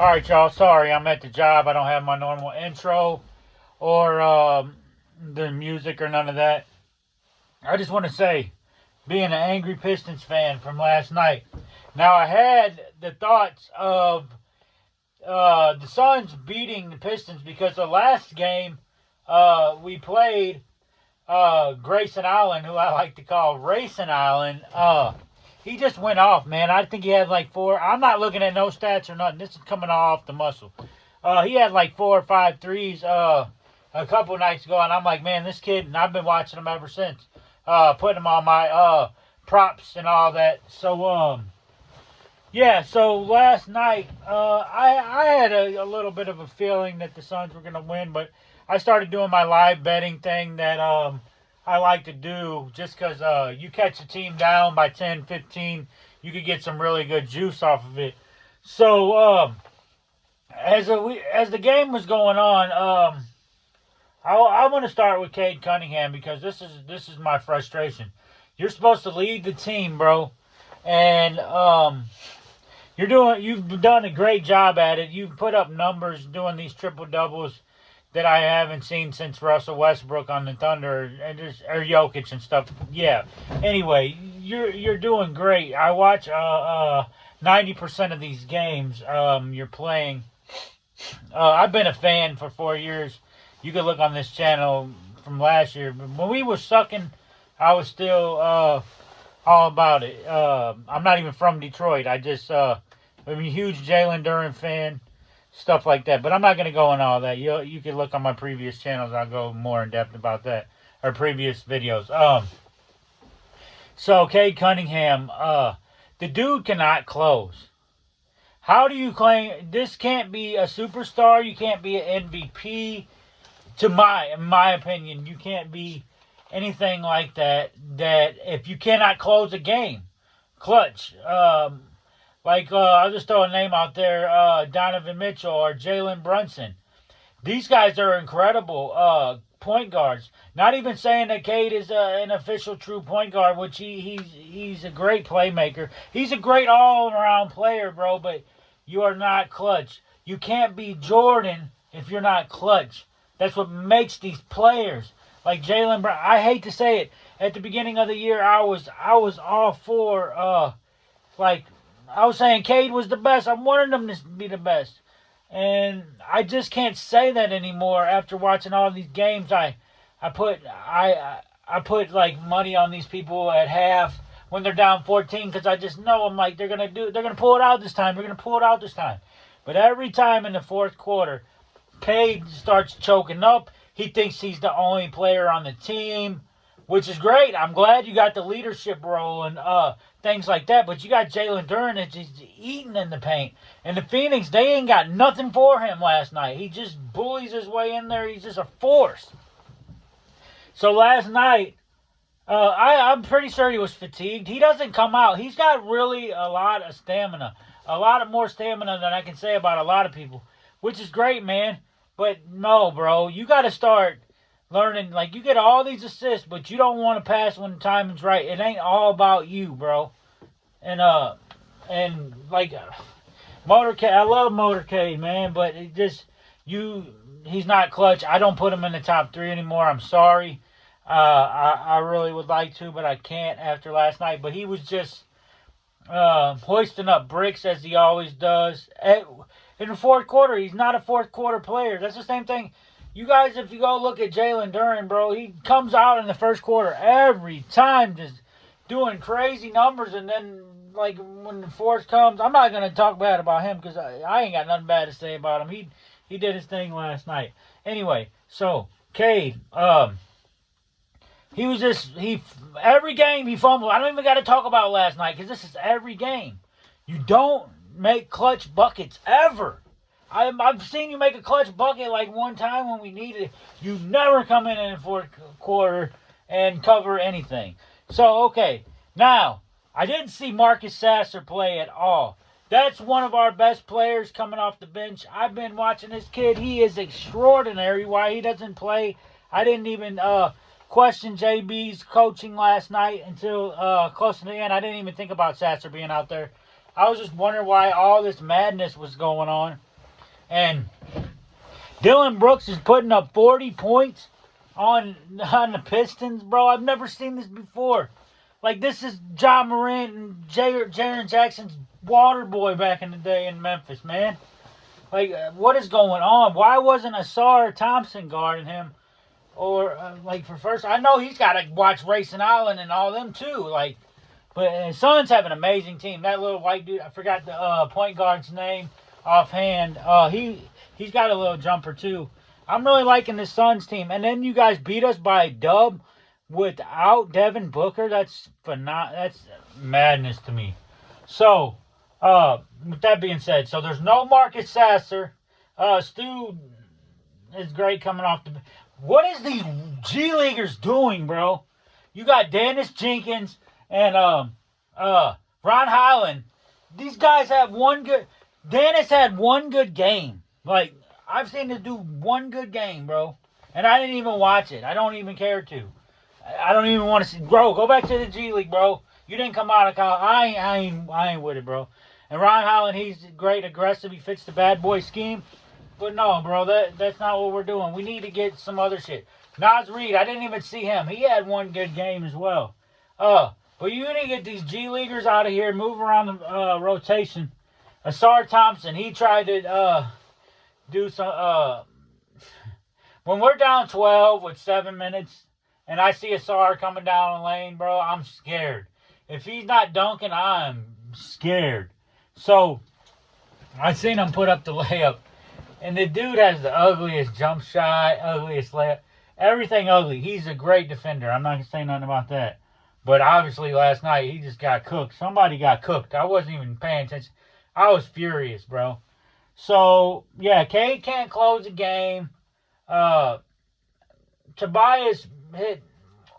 Alright, y'all. Sorry, I'm at the job. I don't have my normal intro or the music or none of that. I just want to say, being an angry Pistons fan from last night. Now, I had the thoughts of the Suns beating the Pistons because the last game we played Grayson Allen, who I like to call Racing Allen. He just went off, man. I think he had like 4. I'm not looking at no stats or nothing. This is coming off the muscle. He had like 4 or 5 threes a couple nights ago, and I'm like, man, this kid, and I've been watching him ever since. Putting him on my props and all that. So, yeah, so last night, I had a little bit of a feeling that the Suns were going to win, but I started doing my live betting thing that I like to do just because you catch a team down by 10, 15, you could get some really good juice off of it. So, as the game was going on, I want to start with Cade Cunningham because this is my frustration. You're supposed to lead the team, bro, and you've done a great job at it. You've put up numbers doing these triple doubles that I haven't seen since Russell Westbrook on the Thunder or Jokic and stuff. Yeah. Anyway, you're doing great. I watch 90% of these games you're playing. I've been a fan for 4 years. You can look on this channel from last year. But when we were sucking, I was still all about it. I'm not even from Detroit. I'm a huge Jalen Duren fan. Stuff like that. But I'm not going to go on all that. You can look on my previous channels. I'll go more in depth about that. Or previous videos. So, Cade Cunningham, the dude cannot close. How do you claim this can't be a superstar? You can't be an MVP. In my opinion, you can't be anything like that. That if you cannot close a game, clutch. I'll just throw a name out there, Donovan Mitchell or Jalen Brunson. These guys are incredible point guards. Not even saying that Cade is an official true point guard, which he's a great playmaker. He's a great all-around player, bro, but you are not clutch. You can't be Jordan if you're not clutch. That's what makes these players. Like Jalen Brunson, I hate to say it. At the beginning of the year, I was all for, I was saying Cade was the best. I wanted him to be the best. And I just can't say that anymore after watching all these games. I put like money on these people at half when they're down 14 because I just know I'm like they're gonna pull it out this time. They're gonna pull it out this time. But every time in the fourth quarter, Cade starts choking up. He thinks he's the only player on the team, which is great. I'm glad you got the leadership role and things like that. But you got Jalen Duren that's just eating in the paint. And the Phoenix, they ain't got nothing for him last night. He just bullies his way in there. He's just a force. So last night, I'm pretty sure he was fatigued. He doesn't come out. He's got really a lot of stamina. A lot of more stamina than I can say about a lot of people. Which is great, man. But no, bro. You got to start learning, like, you get all these assists, but you don't want to pass when the timing's right. It ain't all about you, bro. And like, Motorcade, I love Motorcade, man, but it just, he's not clutch. I don't put him in the top 3 anymore. I'm sorry. I really would like to, but I can't after last night. But he was just hoisting up bricks as he always does. In the fourth quarter, he's not a fourth quarter player. That's the same thing. You guys, if you go look at Jalen Duren, bro, he comes out in the first quarter every time just doing crazy numbers. And then, like, when the fourth comes, I'm not going to talk bad about him because I ain't got nothing bad to say about him. He did his thing last night. Anyway, so, Cade, every game he fumbled. I don't even got to talk about last night because this is every game. You don't make clutch buckets ever. I've seen you make a clutch bucket like one time when we needed it. You never come in the fourth quarter and cover anything. So, okay. Now, I didn't see Marcus Sasser play at all. That's one of our best players coming off the bench. I've been watching this kid. He is extraordinary. Why he doesn't play, I didn't even question JB's coaching last night until close to the end. I didn't even think about Sasser being out there. I was just wondering why all this madness was going on. And Dylan Brooks is putting up 40 points on the Pistons, bro. I've never seen this before. Like, this is Ja Morant and Jaren Jackson's water boy back in the day in Memphis, man. Like, what is going on? Why wasn't Asar Thompson guarding him? Or, for first, I know he's got to watch Rayson Allen and all them, too. Like, but Suns have an amazing team. That little white dude, I forgot the point guard's name offhand. He's got a little jumper, too. I'm really liking this Suns team. And then you guys beat us by a dub without Devin Booker. That's madness to me. So, with that being said, so there's no Marcus Sasser. Stu is great coming off the... What is these G Leaguers doing, bro? You got Dennis Jenkins and Ron Highland. These guys have one good... Dennis had one good game. Like, I've seen this do one good game, bro. And I didn't even watch it. I don't even care to. I don't even want to see... Bro, go back to the G League, bro. You didn't come out of college. I ain't with it, bro. And Ron Highland, he's great, aggressive. He fits the bad boy scheme. But no, bro, that's not what we're doing. We need to get some other shit. Naz Reid, I didn't even see him. He had one good game as well. But you need to get these G Leaguers out of here, move around the rotation. Asar Thompson, he tried to do some... when we're down 12 with 7 minutes, and I see Asar coming down the lane, bro, I'm scared. If he's not dunking, I'm scared. So, I seen him put up the layup. And the dude has the ugliest jump shot, ugliest layup. Everything ugly. He's a great defender. I'm not going to say nothing about that. But obviously last night he just got cooked. Somebody got cooked. I wasn't even paying attention. I was furious, bro. So, yeah, Cade can't close the game. Tobias hit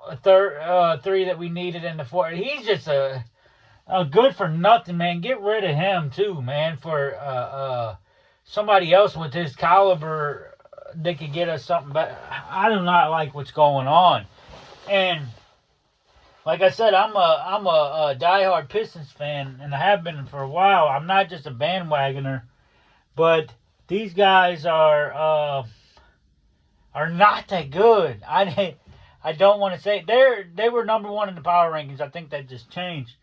a three that we needed in the fourth. He's just a good for nothing, man. Get rid of him, too, man, for... somebody else with his caliber that could get us something better. I do not like what's going on. And like I said, I'm a diehard Pistons fan, and I have been for a while. I'm not just a bandwagoner, but these guys are not that good. I don't want to say they were number one in the power rankings. I think that just changed,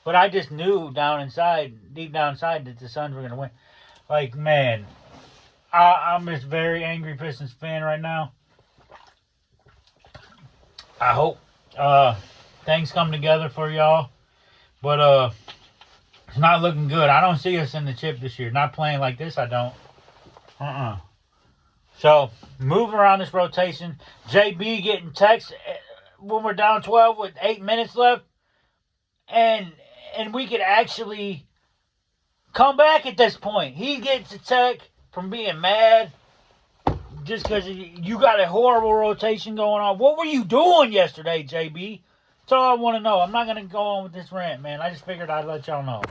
but I just knew deep down inside, that the Suns were going to win. Like, man, I'm just very angry Pistons fan right now. I hope things come together for y'all. But it's not looking good. I don't see us in the chip this year. Not playing like this, I don't. So, moving around this rotation. JB getting texts when we're down 12 with 8 minutes left. And we could actually... come back at this point. He gets a tech from being mad just because you got a horrible rotation going on. What were you doing yesterday, JB? That's all I want to know. I'm not going to go on with this rant, man. I just figured I'd let y'all know.